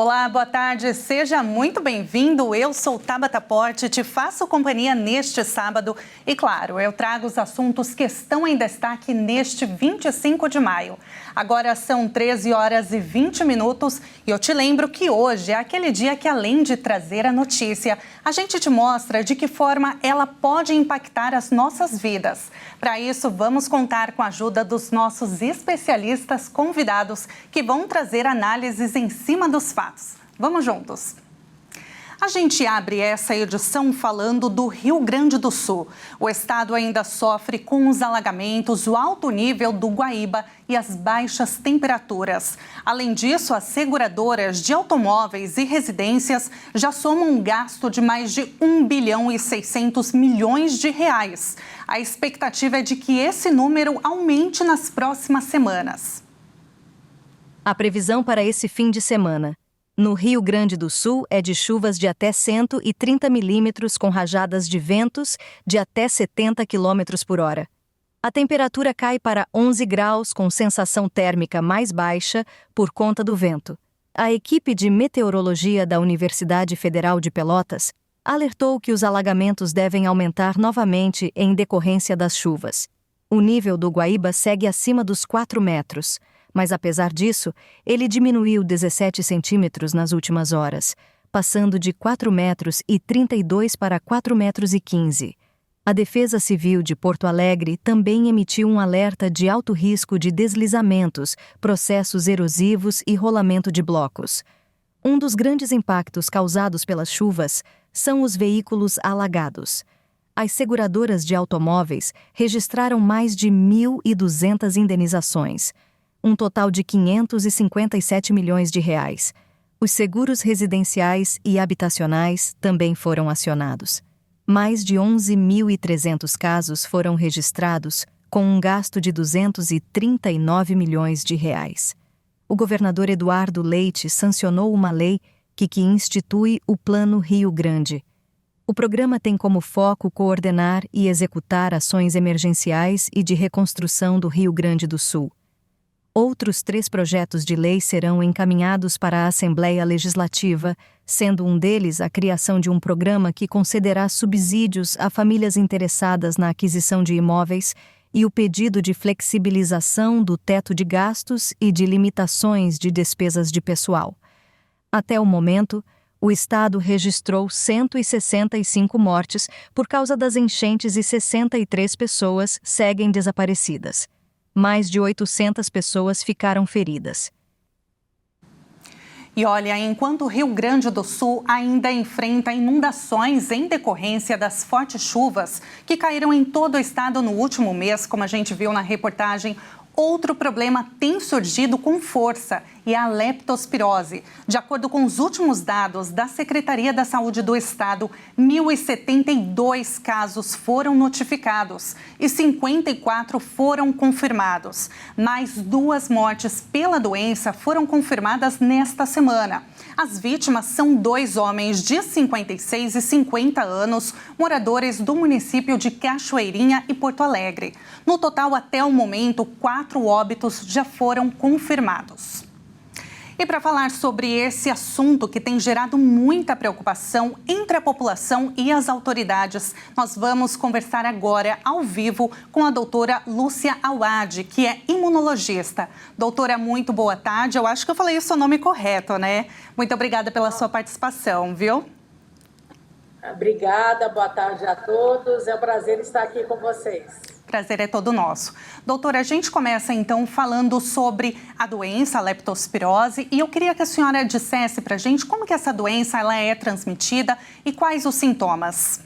Olá, boa tarde, seja muito bem-vindo. Eu sou Tabata Porte, te faço companhia neste sábado e, claro, eu trago os assuntos que estão em destaque neste 25 de maio. Agora são 13 horas e 20 minutos e eu te lembro que hoje é aquele dia que, além de trazer a notícia, a gente te mostra de que forma ela pode impactar as nossas vidas. Para isso, vamos contar com a ajuda dos nossos especialistas convidados que vão trazer análises em cima dos fatos. Vamos juntos. A gente abre essa edição falando do Rio Grande do Sul. O estado ainda sofre com os alagamentos, o alto nível do Guaíba e as baixas temperaturas. Além disso, as seguradoras de automóveis e residências já somam um gasto de mais de 1 bilhão e 600 milhões de reais. A expectativa é de que esse número aumente nas próximas semanas. A previsão para esse fim de semana no Rio Grande do Sul é de chuvas de até 130 milímetros com rajadas de ventos de até 70 quilômetros por hora. A temperatura cai para 11 graus com sensação térmica mais baixa por conta do vento. A equipe de meteorologia da Universidade Federal de Pelotas alertou que os alagamentos devem aumentar novamente em decorrência das chuvas. O nível do Guaíba segue acima dos 4 metros. Mas, apesar disso, ele diminuiu 17 centímetros nas últimas horas, passando de 4 metros e 32 para 4 metros e 15. A Defesa Civil de Porto Alegre também emitiu um alerta de alto risco de deslizamentos, processos erosivos e rolamento de blocos. Um dos grandes impactos causados pelas chuvas são os veículos alagados. As seguradoras de automóveis registraram mais de 1.200 indenizações. Um total de 557 milhões de reais. Os seguros residenciais e habitacionais também foram acionados. Mais de 11.300 casos foram registrados, com um gasto de 239 milhões de reais. O governador Eduardo Leite sancionou uma lei que institui o Plano Rio Grande. O programa tem como foco coordenar e executar ações emergenciais e de reconstrução do Rio Grande do Sul. Outros 3 projetos de lei serão encaminhados para a Assembleia Legislativa, sendo um deles a criação de um programa que concederá subsídios a famílias interessadas na aquisição de imóveis e o pedido de flexibilização do teto de gastos e de limitações de despesas de pessoal. Até o momento, o estado registrou 165 mortes por causa das enchentes e 63 pessoas seguem desaparecidas. Mais de 800 pessoas ficaram feridas. E olha, enquanto o Rio Grande do Sul ainda enfrenta inundações em decorrência das fortes chuvas que caíram em todo o estado no último mês, como a gente viu na reportagem, outro problema tem surgido com força e a leptospirose. De acordo com os últimos dados da Secretaria da Saúde do Estado, 1.072 casos foram notificados e 54 foram confirmados. Mais 2 mortes pela doença foram confirmadas nesta semana. As vítimas são 2 homens de 56 e 50 anos, moradores do município de Cachoeirinha e Porto Alegre. No total, até o momento, 4 óbitos já foram confirmados. E para falar sobre esse assunto que tem gerado muita preocupação entre a população e as autoridades, nós vamos conversar agora ao vivo com a doutora Lúcia Awad, que é imunologista. Doutora, muito boa tarde. Eu acho que eu falei o seu nome correto, né? Muito obrigada pela sua participação, viu? Obrigada, boa tarde a todos. É um prazer estar aqui com vocês. Prazer é todo nosso. Doutora, a gente começa então falando sobre a doença, a leptospirose, e eu queria que a senhora dissesse para a gente como que essa doença ela é transmitida e quais os sintomas.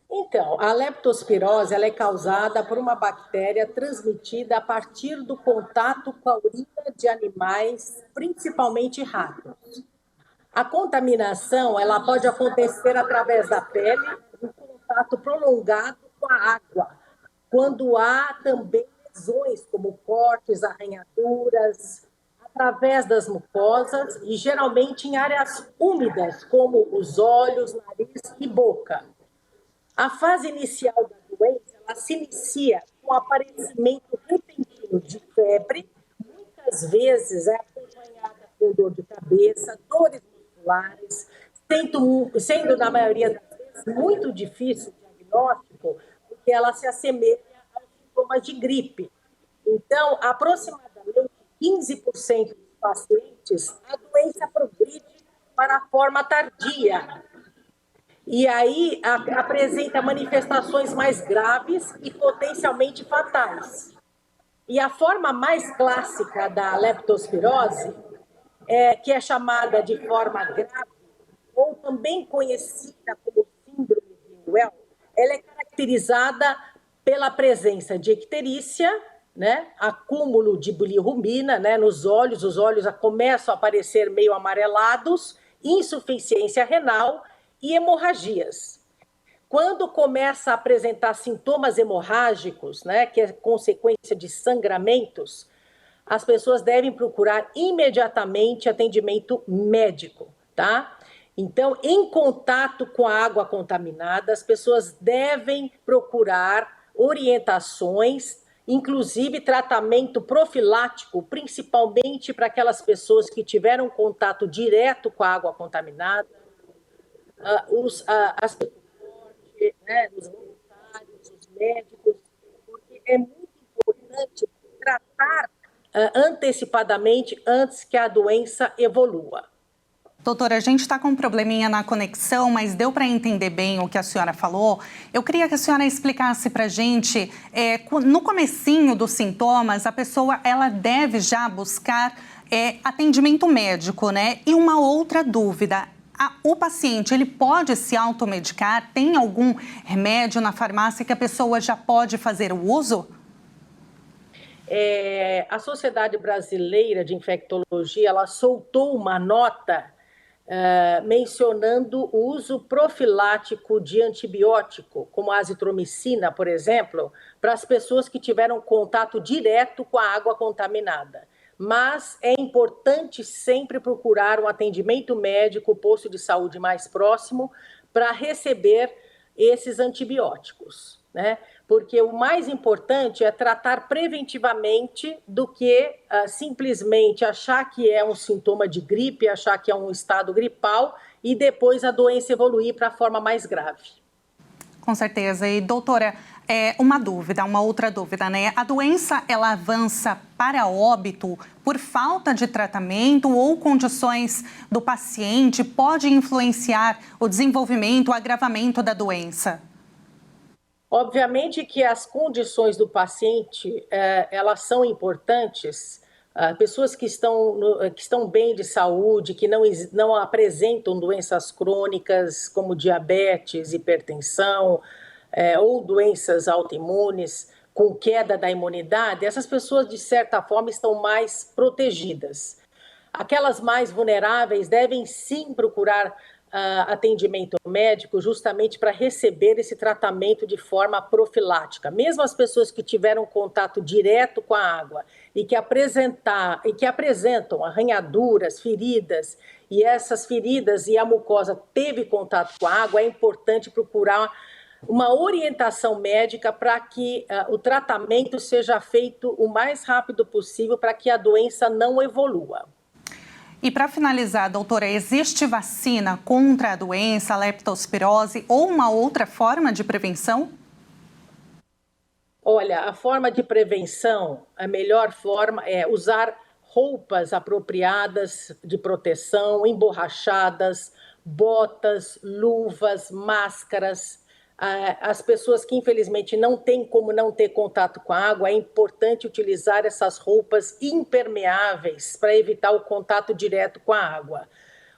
Então, a leptospirose ela é causada por uma bactéria transmitida a partir do contato com a urina de animais, principalmente ratos. A contaminação ela pode acontecer através da pele, um contato prolongado com a água, quando há também lesões como cortes, arranhaduras, através das mucosas e geralmente em áreas úmidas, como os olhos, nariz e boca. A fase inicial da doença ela se inicia com o aparecimento repentino de febre, muitas vezes é acompanhada com dor de cabeça, cabeça, dores musculares, sendo na maioria das vezes muito difícil o diagnóstico, porque ela se assemelha aos sintomas de gripe. Então, aproximadamente 15% dos pacientes, a doença progride para a forma tardia. E aí apresenta manifestações mais graves e potencialmente fatais. E a forma mais clássica da leptospirose, que é chamada de forma grave, ou também conhecida como síndrome de Well, ela é caracterizada pela presença de icterícia, né, acúmulo de bilirrubina, né, nos olhos, os olhos começam a aparecer meio amarelados, insuficiência renal e hemorragias. Quando começa a apresentar sintomas hemorrágicos, né, que é consequência de sangramentos, as pessoas devem procurar imediatamente atendimento médico, tá? Então, em contato com a água contaminada, as pessoas devem procurar orientações, inclusive tratamento profilático, principalmente para aquelas pessoas que tiveram contato direto com a água contaminada, as né, os voluntários, os médicos, porque é muito importante tratar antecipadamente antes que a doença evolua. Doutora, a gente está com um probleminha na conexão, mas deu para entender bem o que a senhora falou. Eu queria que a senhora explicasse para a gente, no comecinho dos sintomas, a pessoa ela deve já buscar atendimento médico, né? E uma outra dúvida, o paciente ele pode se automedicar? Tem algum remédio na farmácia que a pessoa já pode fazer o uso? A Sociedade Brasileira de Infectologia ela soltou uma nota mencionando o uso profilático de antibiótico, como a azitromicina, por exemplo, para as pessoas que tiveram contato direto com a água contaminada. Mas é importante sempre procurar um atendimento médico, o posto de saúde mais próximo, para receber esses antibióticos, né? Porque o mais importante é tratar preventivamente do que simplesmente achar que é um sintoma de gripe, achar que é um estado gripal e depois a doença evoluir para a forma mais grave. Com certeza. E, doutora, uma outra dúvida, né? A doença, ela avança para óbito por falta de tratamento ou condições do paciente pode influenciar o desenvolvimento, o agravamento da doença? Obviamente que as condições do paciente, elas são importantes. Pessoas que estão bem de saúde, que não apresentam doenças crônicas como diabetes, hipertensão ou doenças autoimunes com queda da imunidade, essas pessoas, de certa forma, estão mais protegidas. Aquelas mais vulneráveis devem sim procurar atendimento médico justamente para receber esse tratamento de forma profilática. Mesmo as pessoas que tiveram contato direto com a água e que apresentam arranhaduras, feridas, e essas feridas e a mucosa teve contato com a água, é importante procurar uma orientação médica para que o tratamento seja feito o mais rápido possível para que a doença não evolua. E para finalizar, doutora, existe vacina contra a doença, a leptospirose ou uma outra forma de prevenção? Olha, a forma de prevenção, a melhor forma é usar roupas apropriadas de proteção, emborrachadas, botas, luvas, máscaras. As pessoas que infelizmente não têm como não ter contato com a água, é importante utilizar essas roupas impermeáveis para evitar o contato direto com a água.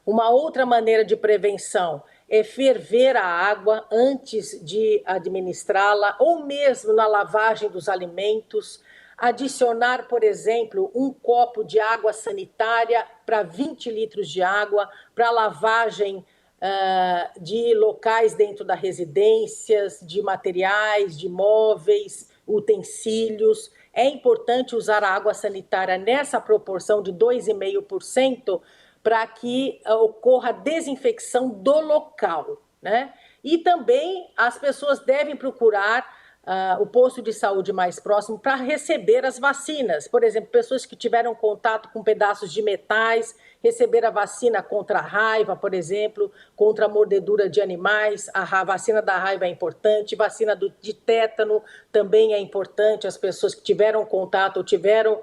Uma outra maneira de prevenção é ferver a água antes de administrá-la ou mesmo na lavagem dos alimentos. Adicionar, por exemplo, um copo de água sanitária para 20 litros de água para lavagem de locais dentro da residências, de materiais, de móveis, utensílios. É importante usar a água sanitária nessa proporção de 2,5% para que ocorra desinfecção do local, né? E também as pessoas devem procurar o posto de saúde mais próximo para receber as vacinas. Por exemplo, pessoas que tiveram contato com pedaços de metais, receber a vacina contra a raiva, por exemplo, contra a mordedura de animais. A vacina da raiva é importante, vacina de tétano também é importante, as pessoas que tiveram contato ou tiveram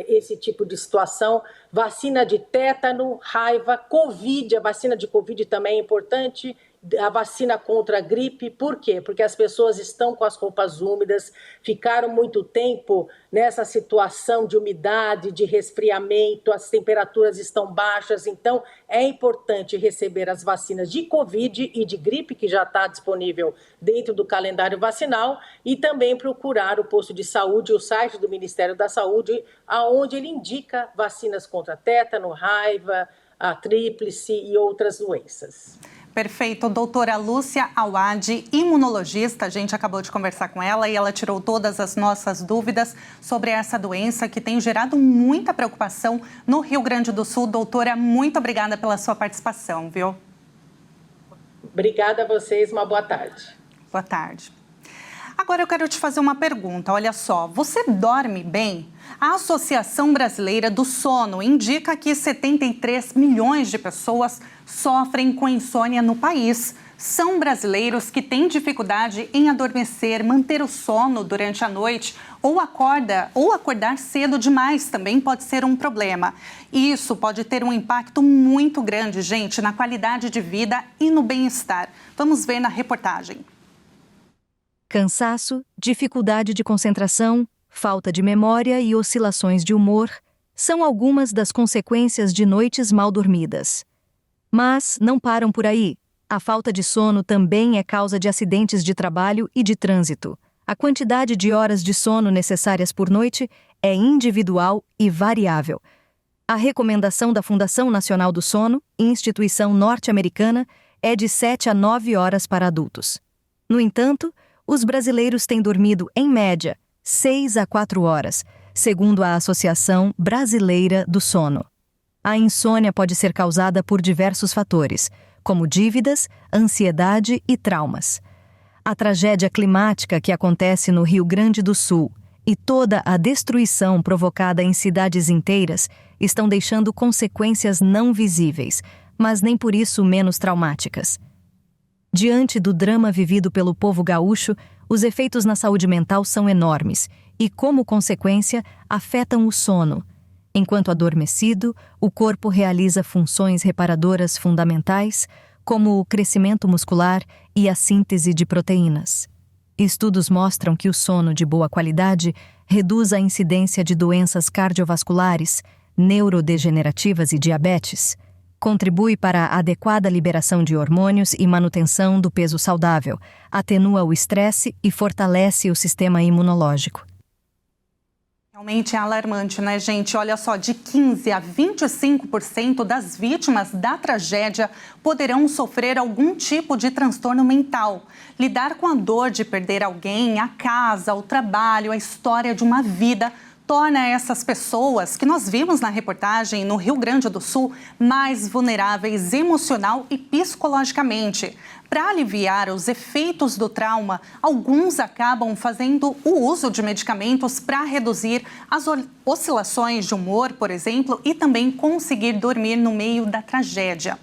esse tipo de situação. Vacina de tétano, raiva, Covid, a vacina de Covid também é importante, a vacina contra a gripe. Por quê? Porque as pessoas estão com as roupas úmidas, ficaram muito tempo nessa situação de umidade, de resfriamento, as temperaturas estão baixas, então é importante receber as vacinas de Covid e de gripe, que já está disponível dentro do calendário vacinal, e também procurar o posto de saúde, o site do Ministério da Saúde, aonde ele indica vacinas contra tétano, raiva, a tríplice e outras doenças. Perfeito. Doutora Lúcia Awad, imunologista, a gente acabou de conversar com ela e ela tirou todas as nossas dúvidas sobre essa doença que tem gerado muita preocupação no Rio Grande do Sul. Doutora, muito obrigada pela sua participação, viu? Obrigada a vocês, uma boa tarde. Boa tarde. Agora eu quero te fazer uma pergunta, olha só, você dorme bem? A Associação Brasileira do Sono indica que 73 milhões de pessoas sofrem com insônia no país. São brasileiros que têm dificuldade em adormecer, manter o sono durante a noite ou acordar cedo demais também pode ser um problema. E isso pode ter um impacto muito grande, gente, na qualidade de vida e no bem-estar. Vamos ver na reportagem. Cansaço, dificuldade de concentração, falta de memória e oscilações de humor são algumas das consequências de noites mal dormidas. Mas não param por aí. A falta de sono também é causa de acidentes de trabalho e de trânsito. A quantidade de horas de sono necessárias por noite é individual e variável. A recomendação da Fundação Nacional do Sono, instituição norte-americana, é de 7 a 9 horas para adultos. No entanto, os brasileiros têm dormido, em média, 6 a 4 horas, segundo a Associação Brasileira do Sono. A insônia pode ser causada por diversos fatores, como dívidas, ansiedade e traumas. A tragédia climática que acontece no Rio Grande do Sul e toda a destruição provocada em cidades inteiras estão deixando consequências não visíveis, mas nem por isso menos traumáticas. Diante do drama vivido pelo povo gaúcho, os efeitos na saúde mental são enormes e, como consequência, afetam o sono. Enquanto adormecido, o corpo realiza funções reparadoras fundamentais, como o crescimento muscular e a síntese de proteínas. Estudos mostram que o sono de boa qualidade reduz a incidência de doenças cardiovasculares, neurodegenerativas e diabetes, contribui para a adequada liberação de hormônios e manutenção do peso saudável, atenua o estresse e fortalece o sistema imunológico. Realmente é alarmante, né, gente? Olha só, de 15% a 25% das vítimas da tragédia poderão sofrer algum tipo de transtorno mental. Lidar com a dor de perder alguém, a casa, o trabalho, a história de uma vida torna essas pessoas, que nós vimos na reportagem no Rio Grande do Sul, mais vulneráveis emocional e psicologicamente. Para aliviar os efeitos do trauma, alguns acabam fazendo o uso de medicamentos para reduzir as oscilações de humor, por exemplo, e também conseguir dormir no meio da tragédia.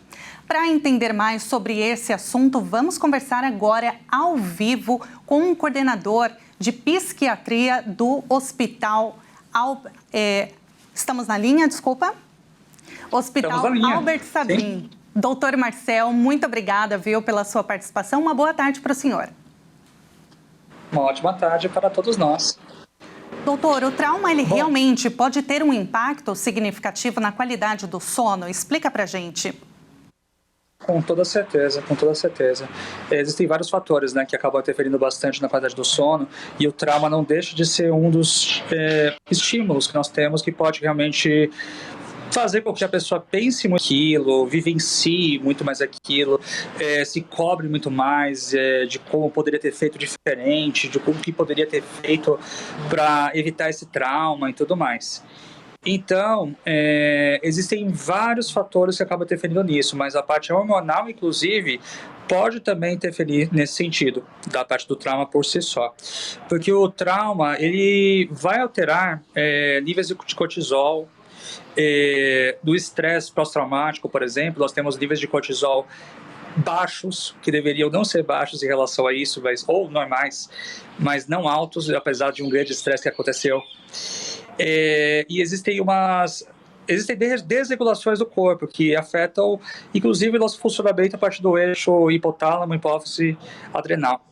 Para entender mais sobre esse assunto, vamos conversar agora ao vivo com um coordenador de psiquiatria do Hospital estamos na linha, desculpa? Hospital Albert Sabin. Sim. Doutor Marcel, muito obrigada, viu, pela sua participação. Uma boa tarde para o senhor. Uma ótima tarde para todos nós. Doutor, o trauma, ele realmente pode ter um impacto significativo na qualidade do sono? Explica para a gente. Com toda certeza, com toda certeza. Existem vários fatores, né, que acabam interferindo bastante na qualidade do sono, e o trauma não deixa de ser um dos estímulos que nós temos que pode realmente fazer com que a pessoa pense muito aquilo, vivencie muito mais aquilo, se cobre muito mais de como poderia ter feito diferente, de como que poderia ter feito para evitar esse trauma e tudo mais. Então, existem vários fatores que acabam interferindo nisso, mas a parte hormonal, inclusive, pode também interferir nesse sentido, da parte do trauma por si só. Porque o trauma, ele vai alterar níveis de cortisol, do estresse pós-traumático, por exemplo, nós temos níveis de cortisol baixos, que deveriam não ser baixos em relação a isso, ou normais, mas não altos, apesar de um grande estresse que aconteceu. E existem desregulações do corpo que afetam, inclusive, o nosso funcionamento a partir do eixo hipotálamo, hipófise, adrenal.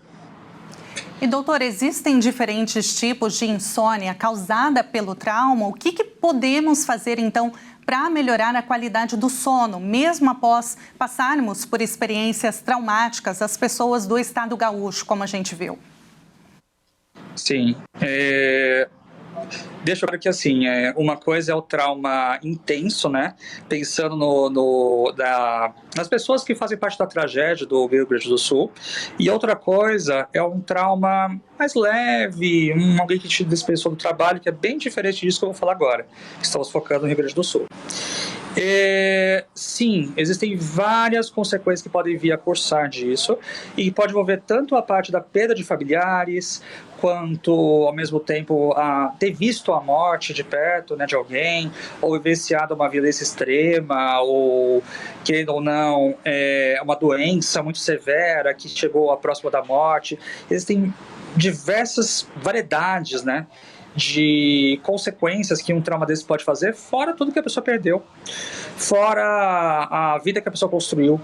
E, doutor, existem diferentes tipos de insônia causada pelo trauma? O que podemos fazer, então, para melhorar a qualidade do sono, mesmo após passarmos por experiências traumáticas, as pessoas do estado gaúcho, como a gente viu? Sim. Deixa eu ver que, assim, uma coisa é o trauma intenso, né? Pensando nas pessoas que fazem parte da tragédia do Rio Grande do Sul. E outra coisa é um trauma mais leve, alguém que te dispensou do trabalho, que é bem diferente disso que eu vou falar agora. Estamos focando no Rio Grande do Sul. Sim, existem várias consequências que podem vir a cursar disso e pode envolver tanto a parte da perda de familiares, quanto, ao mesmo tempo, ter visto a morte de perto, né, de alguém, ou vivenciado uma violência extrema, ou, querendo ou não, uma doença muito severa que chegou próximo da morte. Existem diversas variedades, né, de consequências que um trauma desse pode fazer, fora tudo que a pessoa perdeu, fora a vida que a pessoa construiu.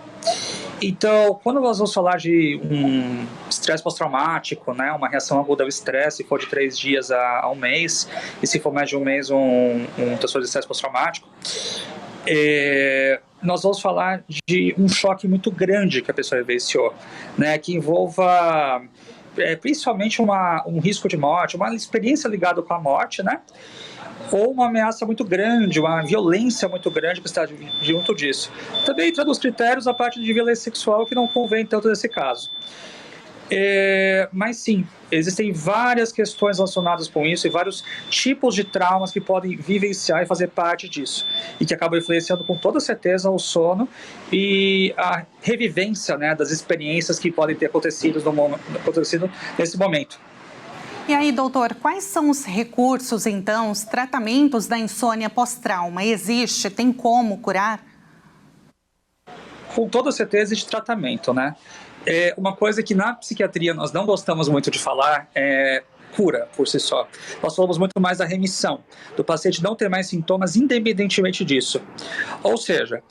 Então, quando nós vamos falar de um estresse pós-traumático, né, uma reação aguda ao estresse, se for de 3 dias a um mês, e se for mais de um mês um transtorno de estresse pós-traumático, nós vamos falar de um choque muito grande que a pessoa vivenciou, né, que envolva principalmente um risco de morte, uma experiência ligada com a morte, né? Ou uma ameaça muito grande, uma violência muito grande que está junto disso. Também entra nos critérios a parte de violência sexual, que não convém tanto nesse caso. Mas sim, existem várias questões relacionadas com isso e vários tipos de traumas que podem vivenciar e fazer parte disso e que acabam influenciando com toda certeza o sono e a revivência, né, das experiências que podem ter acontecido nesse momento. E aí, doutor, quais são os recursos, então, os tratamentos da insônia pós-trauma? Existe? Tem como curar? Com toda certeza existe tratamento, né? Uma coisa que na psiquiatria nós não gostamos muito de falar é cura por si só. Nós falamos muito mais da remissão, do paciente não ter mais sintomas independentemente disso. Ou seja,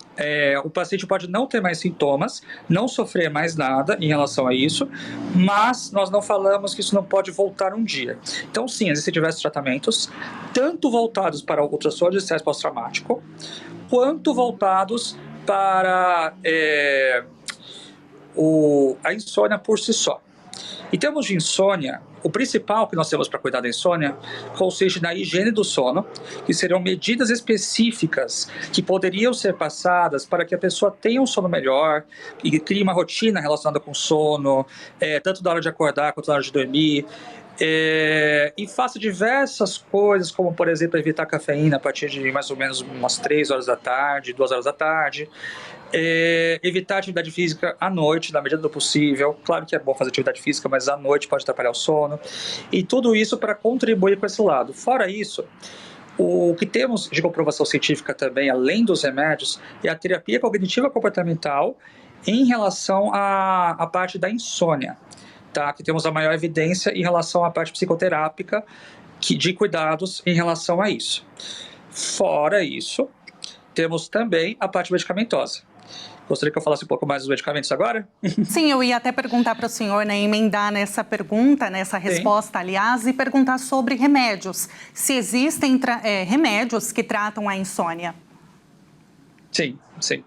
o paciente pode não ter mais sintomas, não sofrer mais nada em relação a isso, mas nós não falamos que isso não pode voltar um dia. Então sim, existem diversos tratamentos, tanto voltados para o transtorno de estresse pós-traumático, quanto voltados para a insônia por si só. Em termos de insônia, o principal que nós temos para cuidar da insônia consiste na higiene do sono, que seriam medidas específicas que poderiam ser passadas para que a pessoa tenha um sono melhor e crie uma rotina relacionada com sono, tanto na hora de acordar quanto na hora de dormir. E faça diversas coisas, como, por exemplo, evitar cafeína a partir de mais ou menos umas 3 horas da tarde, 2 horas da tarde. Evitar atividade física à noite, na medida do possível. Claro que é bom fazer atividade física, mas à noite pode atrapalhar o sono. E tudo isso para contribuir com esse lado. Fora isso, o que temos de comprovação científica também, além dos remédios, é a terapia cognitiva comportamental em relação à parte da insônia. Tá? Que temos a maior evidência em relação à parte psicoterápica de cuidados em relação a isso. Fora isso, temos também a parte medicamentosa. Gostaria que eu falasse um pouco mais dos medicamentos agora? Sim, eu ia até perguntar para o senhor, né, emendar nessa pergunta, nessa resposta, aliás, e perguntar sobre remédios. Se existem remédios que tratam a insônia. Sim, sim.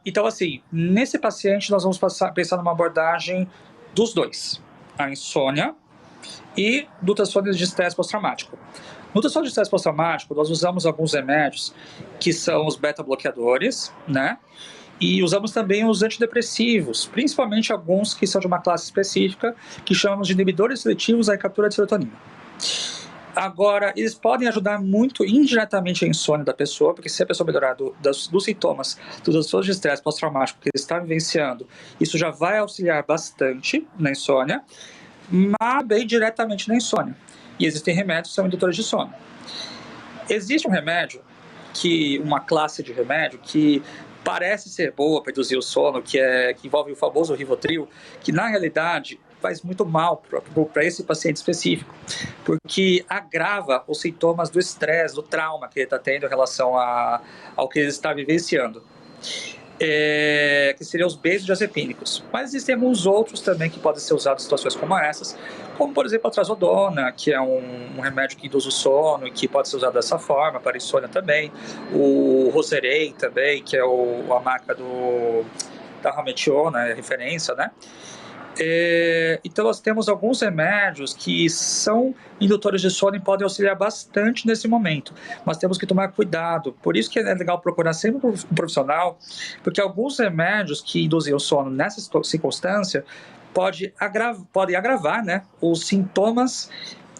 Então, assim, nesse paciente nós vamos pensar numa abordagem dos dois. A insônia e do transtorno de estresse pós-traumático. No transtorno de estresse pós-traumático, nós usamos alguns remédios que são os beta-bloqueadores, né? E usamos também os antidepressivos, principalmente alguns que são de uma classe específica, que chamamos de inibidores seletivos à recaptura de serotonina. Agora, eles podem ajudar muito indiretamente a insônia da pessoa, porque se a pessoa melhorar dos sintomas, dos seus de estresse pós-traumático que ele está vivenciando, isso já vai auxiliar bastante na insônia, mas bem diretamente na insônia. E existem remédios que são indutores de sono. Existe um remédio, uma classe de remédio que parece ser boa para induzir o sono, que envolve o famoso Rivotril, que na realidade faz muito mal para esse paciente específico, porque agrava os sintomas do estresse, do trauma que ele está tendo em relação ao que ele está vivenciando, que seriam os benzodiazepínicos. Mas existem alguns outros também que podem ser usados em situações como essas, como por exemplo a trazodona, que é um remédio que induz o sono e que pode ser usado dessa forma, para insônia também, o Roserei também, que é a marca da Rametiona, é referência, né? Então nós temos alguns remédios que são indutores de sono e podem auxiliar bastante nesse momento, mas temos que tomar cuidado. Por isso que é legal procurar sempre um profissional, porque alguns remédios que induzem o sono nessa circunstância podem agravar, né, os sintomas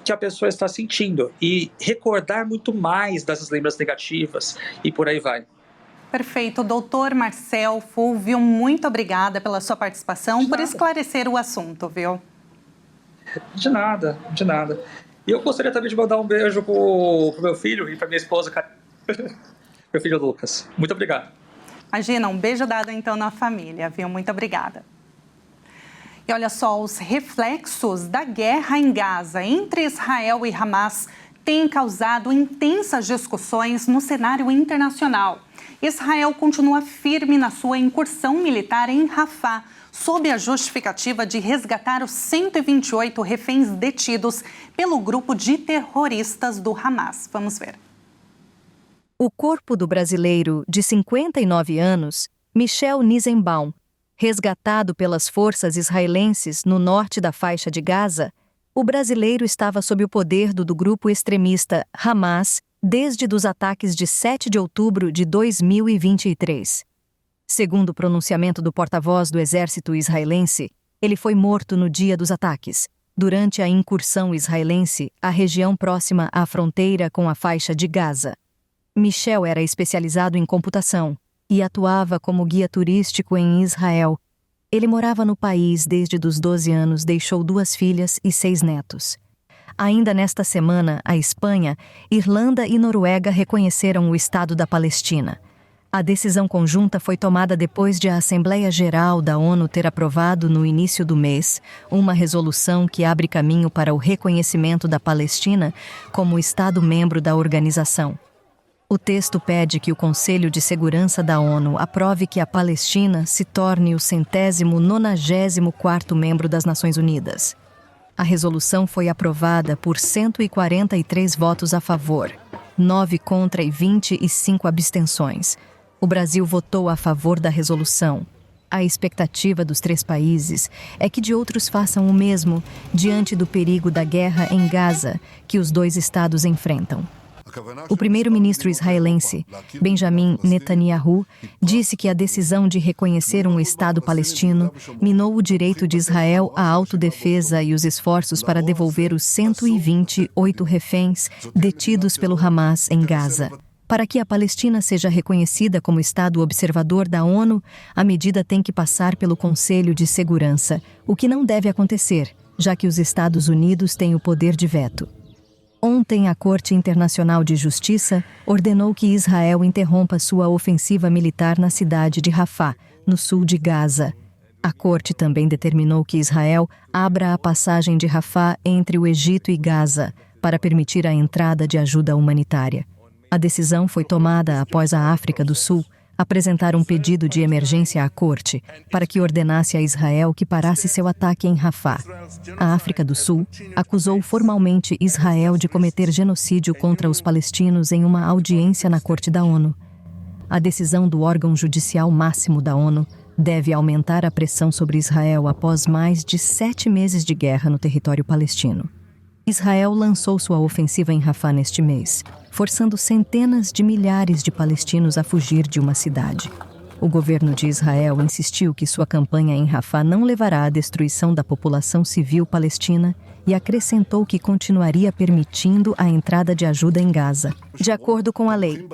que a pessoa está sentindo e recordar muito mais dessas lembranças negativas e por aí vai. Perfeito. Doutor Marcel Fulvio, muito obrigada pela sua participação, por esclarecer o assunto, viu? De nada, de nada. E eu gostaria também de mandar um beijo pro meu filho e pra minha esposa, meu filho Lucas. Muito obrigado. Imagina, um beijo dado então na família, viu? Muito obrigada. E olha só, os reflexos da guerra em Gaza entre Israel e Hamas têm causado intensas discussões no cenário internacional. Israel continua firme na sua incursão militar em Rafah, sob a justificativa de resgatar os 128 reféns detidos pelo grupo de terroristas do Hamas. Vamos ver. O corpo do brasileiro, de 59 anos, Michel Nisenbaum, resgatado pelas forças israelenses no norte da faixa de Gaza, o brasileiro estava sob o poder do grupo extremista Hamas desde os ataques de 7 de outubro de 2023. Segundo o pronunciamento do porta-voz do exército israelense, ele foi morto no dia dos ataques, durante a incursão israelense à região próxima à fronteira com a faixa de Gaza. Michel era especializado em computação e atuava como guia turístico em Israel. Ele morava no país desde os 12 anos, deixou 2 filhas e 6 netos. Ainda nesta semana, a Espanha, Irlanda e Noruega reconheceram o Estado da Palestina. A decisão conjunta foi tomada depois de a Assembleia Geral da ONU ter aprovado no início do mês uma resolução que abre caminho para o reconhecimento da Palestina como Estado-membro da organização. O texto pede que o Conselho de Segurança da ONU aprove que a Palestina se torne o 194º membro das Nações Unidas. A resolução foi aprovada por 143 votos a favor, 9 contra e 25 abstenções. O Brasil votou a favor da resolução. A expectativa dos 3 países é que de outros façam o mesmo diante do perigo da guerra em Gaza que os 2 estados enfrentam. O primeiro-ministro israelense, Benjamin Netanyahu, disse que a decisão de reconhecer um Estado palestino minou o direito de Israel à autodefesa e os esforços para devolver os 128 reféns detidos pelo Hamas em Gaza. Para que a Palestina seja reconhecida como Estado observador da ONU, a medida tem que passar pelo Conselho de Segurança, o que não deve acontecer, já que os Estados Unidos têm o poder de veto. Ontem, a Corte Internacional de Justiça ordenou que Israel interrompa sua ofensiva militar na cidade de Rafah, no sul de Gaza. A Corte também determinou que Israel abra a passagem de Rafah entre o Egito e Gaza para permitir a entrada de ajuda humanitária. A decisão foi tomada após a África do Sul apresentar um pedido de emergência à Corte para que ordenasse a Israel que parasse seu ataque em Rafah. A África do Sul acusou formalmente Israel de cometer genocídio contra os palestinos em uma audiência na Corte da ONU. A decisão do órgão judicial máximo da ONU deve aumentar a pressão sobre Israel após mais de 7 meses de guerra no território palestino. Israel lançou sua ofensiva em Rafah neste mês, forçando centenas de milhares de palestinos a fugir de uma cidade. O governo de Israel insistiu que sua campanha em Rafah não levará à destruição da população civil palestina e acrescentou que continuaria permitindo a entrada de ajuda em Gaza. De acordo com a lei,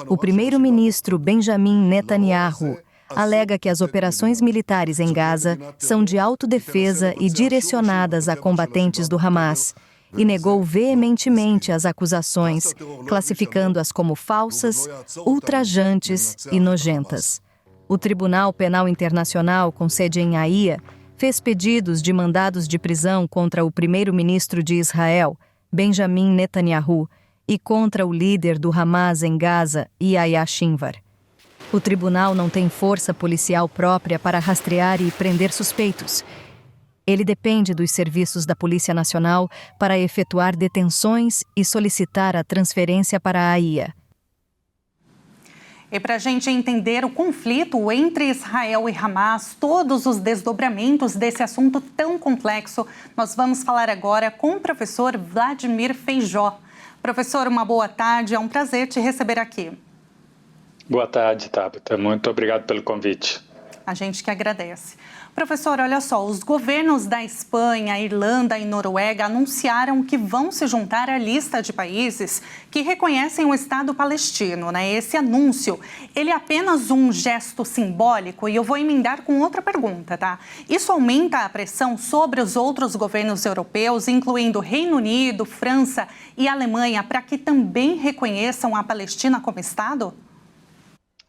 o primeiro-ministro Benjamin Netanyahu alega que as operações militares em Gaza são de autodefesa e direcionadas a combatentes do Hamas, e negou veementemente as acusações, classificando-as como falsas, ultrajantes e nojentas. O Tribunal Penal Internacional, com sede em Haia, fez pedidos de mandados de prisão contra o primeiro-ministro de Israel, Benjamin Netanyahu, e contra o líder do Hamas em Gaza, Yahya Sinwar. O tribunal não tem força policial própria para rastrear e prender suspeitos. Ele depende dos serviços da Polícia Nacional para efetuar detenções e solicitar a transferência para a Haia. E para a gente entender o conflito entre Israel e Hamas, todos os desdobramentos desse assunto tão complexo, nós vamos falar agora com o professor Vladimir Feijó. Professor, uma boa tarde, é um prazer te receber aqui. Boa tarde, Tabata. Muito obrigado pelo convite. A gente que agradece. Professor, olha só, os governos da Espanha, Irlanda e Noruega anunciaram que vão se juntar à lista de países que reconhecem o Estado palestino, né? Esse anúncio, ele é apenas um gesto simbólico e eu vou emendar com outra pergunta, tá? Isso aumenta a pressão sobre os outros governos europeus, incluindo Reino Unido, França e Alemanha, para que também reconheçam a Palestina como Estado?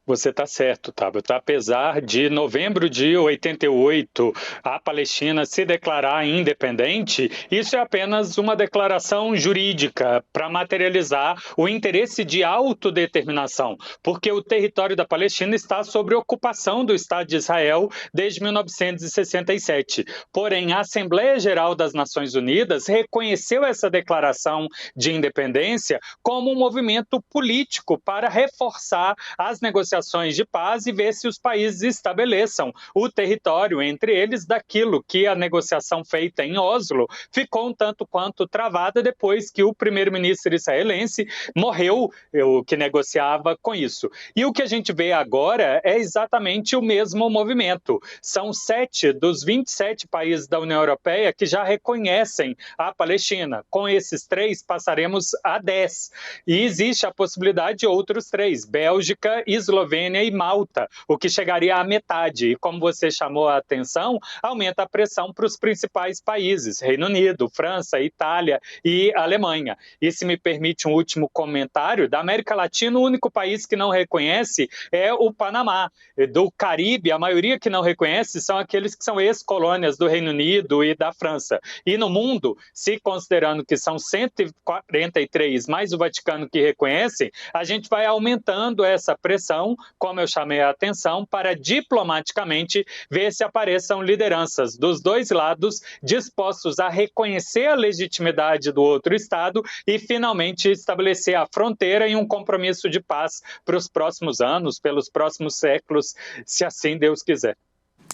Você está certo, Tabata. Apesar de novembro de 88 a Palestina se declarar independente, isso é apenas uma declaração jurídica para materializar o interesse de autodeterminação, porque o território da Palestina está sob ocupação do Estado de Israel desde 1967. Porém, a Assembleia Geral das Nações Unidas reconheceu essa declaração de independência como um movimento político para reforçar as negociações de paz e ver se os países estabeleçam o território entre eles daquilo que a negociação feita em Oslo ficou um tanto quanto travada depois que o primeiro-ministro israelense morreu, o que negociava com isso. E o que a gente vê agora é exatamente o mesmo movimento. São 7 dos 27 países da União Europeia que já reconhecem a Palestina. Com esses 3, passaremos a 10. E existe a possibilidade de outros 3, Bélgica, Eslovênia e Malta, o que chegaria à metade. E como você chamou a atenção, aumenta a pressão para os principais países, Reino Unido, França, Itália e Alemanha. E se me permite um último comentário, da América Latina, o único país que não reconhece é o Panamá. Do Caribe, a maioria que não reconhece são aqueles que são ex-colônias do Reino Unido e da França. E no mundo, se considerando que são 143 mais o Vaticano que reconhecem, a gente vai aumentando essa pressão, como eu chamei a atenção, para diplomaticamente ver se apareçam lideranças dos dois lados dispostos a reconhecer a legitimidade do outro Estado e finalmente estabelecer a fronteira e um compromisso de paz para os próximos anos, pelos próximos séculos, se assim Deus quiser.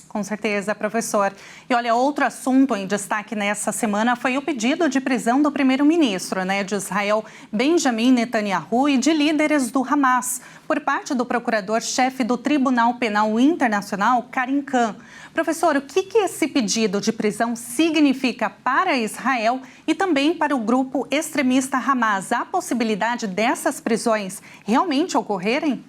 Com certeza, professor. E olha, outro assunto em destaque nessa semana foi o pedido de prisão do primeiro-ministro, de Israel, Benjamin Netanyahu, e de líderes do Hamas, por parte do procurador-chefe do Tribunal Penal Internacional, Karim Khan. Professor, o que esse pedido de prisão significa para Israel e também para o grupo extremista Hamas? Há possibilidade dessas prisões realmente ocorrerem?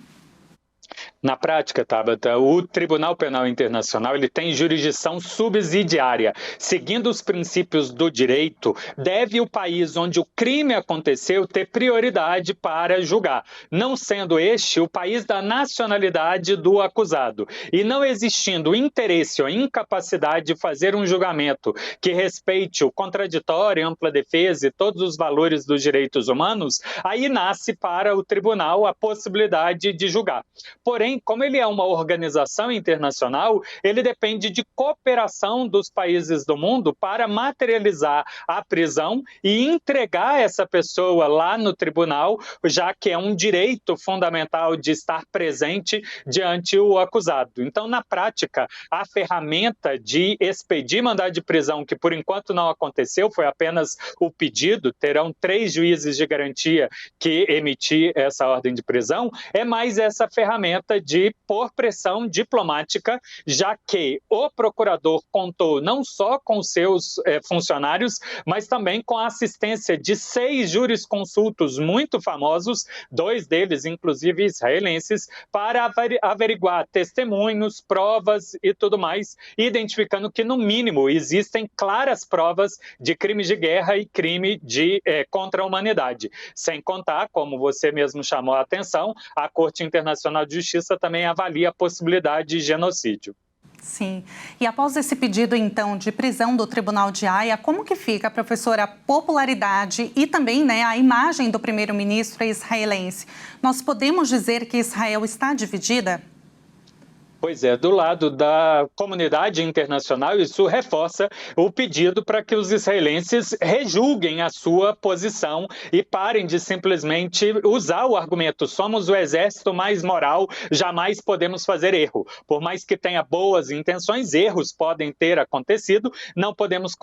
Na prática, Tabata, o Tribunal Penal Internacional ele tem jurisdição subsidiária. Seguindo os princípios do direito, deve o país onde o crime aconteceu ter prioridade para julgar, não sendo este o país da nacionalidade do acusado. E não existindo interesse ou incapacidade de fazer um julgamento que respeite o contraditório, ampla defesa e todos os valores dos direitos humanos, aí nasce para o tribunal a possibilidade de julgar. Porém, como ele é uma organização internacional, ele depende de cooperação dos países do mundo para materializar a prisão e entregar essa pessoa lá no tribunal, já que é um direito fundamental de estar presente diante o acusado. Então, na prática, a ferramenta de expedir mandado de prisão, que por enquanto não aconteceu, foi apenas o pedido, terão 3 juízes de garantia que emitir essa ordem de prisão, é mais essa ferramenta trata de pôr pressão diplomática, já que o procurador contou não só com seus funcionários, mas também com a assistência de 6 jurisconsultos muito famosos, 2 deles, inclusive israelenses, para averiguar testemunhos, provas e tudo mais, identificando que, no mínimo, existem claras provas de crimes de guerra e crime contra a humanidade. Sem contar, como você mesmo chamou a atenção, a Corte Internacional de Justiça também avalia a possibilidade de genocídio. Sim. E após esse pedido, então, de prisão do Tribunal de Haia, como que fica, professora, a popularidade e também, né, a imagem do primeiro-ministro israelense? Nós podemos dizer que Israel está dividida? Pois é, do lado da comunidade internacional, isso reforça o pedido para que os israelenses rejulguem a sua posição e parem de simplesmente usar o argumento somos o exército mais moral, jamais podemos fazer erro. Por mais que tenha boas intenções, erros podem ter acontecido, não podemos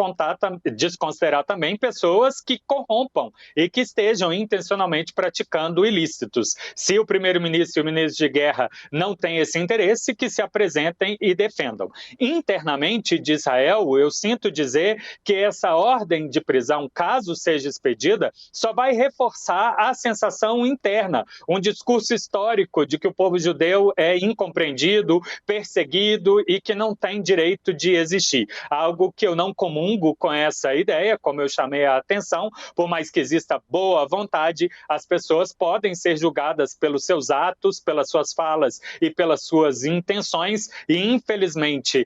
desconsiderar também pessoas que corrompam e que estejam intencionalmente praticando ilícitos. Se o primeiro-ministro e o ministro de guerra não têm esse interesse, que se apresentem e defendam. Internamente de Israel, eu sinto dizer que essa ordem de prisão, caso seja expedida, só vai reforçar a sensação interna, um discurso histórico de que o povo judeu é incompreendido, perseguido e que não tem direito de existir. Algo que eu não comungo com essa ideia, como eu chamei a atenção, por mais que exista boa vontade, as pessoas podem ser julgadas pelos seus atos, pelas suas falas e pelas suas intenções, e infelizmente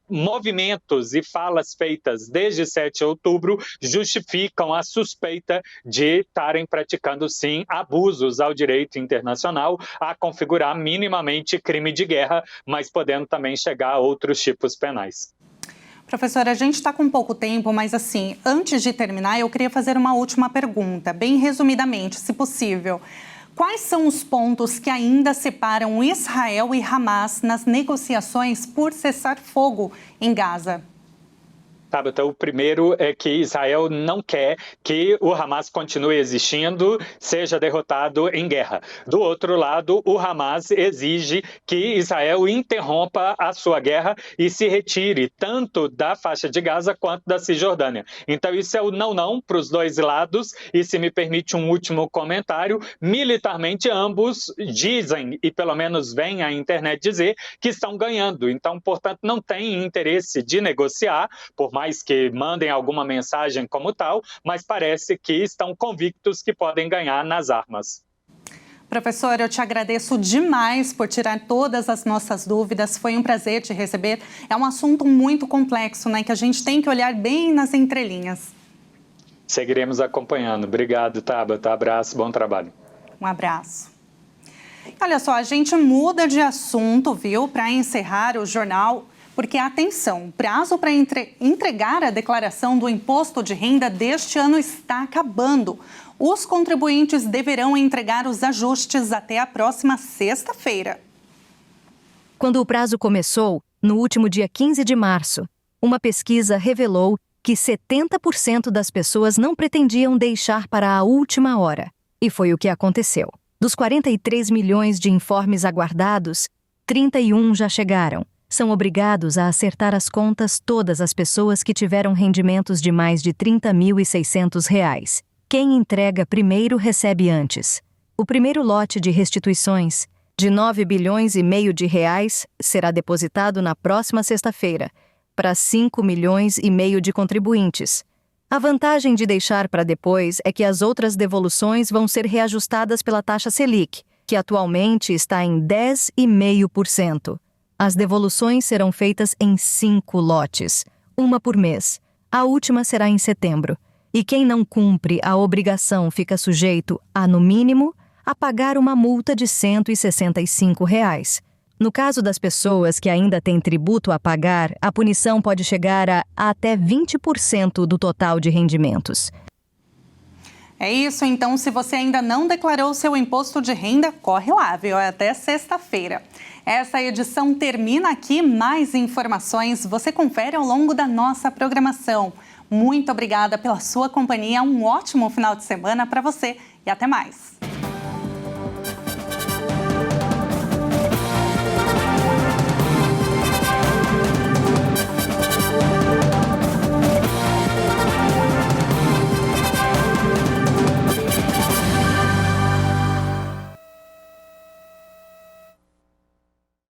movimentos e falas feitas desde 7 de outubro justificam a suspeita de estarem praticando, sim, abusos ao direito internacional, a configurar minimamente crime de guerra, mas podendo também chegar a outros tipos penais. Professora, a gente está com pouco tempo, mas assim, antes de terminar, eu queria fazer uma última pergunta, bem resumidamente, se possível. Quais são os pontos que ainda separam Israel e Hamas nas negociações por cessar fogo em Gaza? Então, o primeiro é que Israel não quer que o Hamas continue existindo, seja derrotado em guerra. Do outro lado, o Hamas exige que Israel interrompa a sua guerra e se retire tanto da faixa de Gaza quanto da Cisjordânia. Então, isso é o não para os dois lados. E se me permite um último comentário, militarmente ambos dizem, e pelo menos vem à internet dizer, que estão ganhando. Então, portanto, não tem interesse de negociar, por mais que mandem alguma mensagem como tal, mas parece que estão convictos que podem ganhar nas armas. Professora, eu te agradeço demais por tirar todas as nossas dúvidas. Foi um prazer te receber. É um assunto muito complexo, né, que a gente tem que olhar bem nas entrelinhas. Seguiremos acompanhando. Obrigado, Tabata. Abraço, bom trabalho. Um abraço. Olha só, a gente muda de assunto, viu, para encerrar o jornal. Porque, atenção, o prazo para entregar a declaração do imposto de renda deste ano está acabando. Os contribuintes deverão entregar os ajustes até a próxima sexta-feira. Quando o prazo começou, no último dia 15 de março, uma pesquisa revelou que 70% das pessoas não pretendiam deixar para a última hora. E foi o que aconteceu. Dos 43 milhões de informes aguardados, 31 já chegaram. São obrigados a acertar as contas todas as pessoas que tiveram rendimentos de mais de R$ 30.600. Quem entrega primeiro recebe antes. O primeiro lote de restituições, de 9 bilhões e meio de reais, será depositado na próxima sexta-feira, para 5 milhões e meio de contribuintes. A vantagem de deixar para depois é que as outras devoluções vão ser reajustadas pela taxa Selic, que atualmente está em 10,5%. As devoluções serão feitas em 5 lotes, uma por mês. A última será em setembro. E quem não cumpre a obrigação fica sujeito a, no mínimo, a pagar uma multa de R$ 165. No caso das pessoas que ainda têm tributo a pagar, a punição pode chegar a até 20% do total de rendimentos. É isso, então, se você ainda não declarou o seu imposto de renda, corre lá, viu? É até sexta-feira. Essa edição termina aqui. Mais informações você confere ao longo da nossa programação. Muito obrigada pela sua companhia, um ótimo final de semana para você e até mais.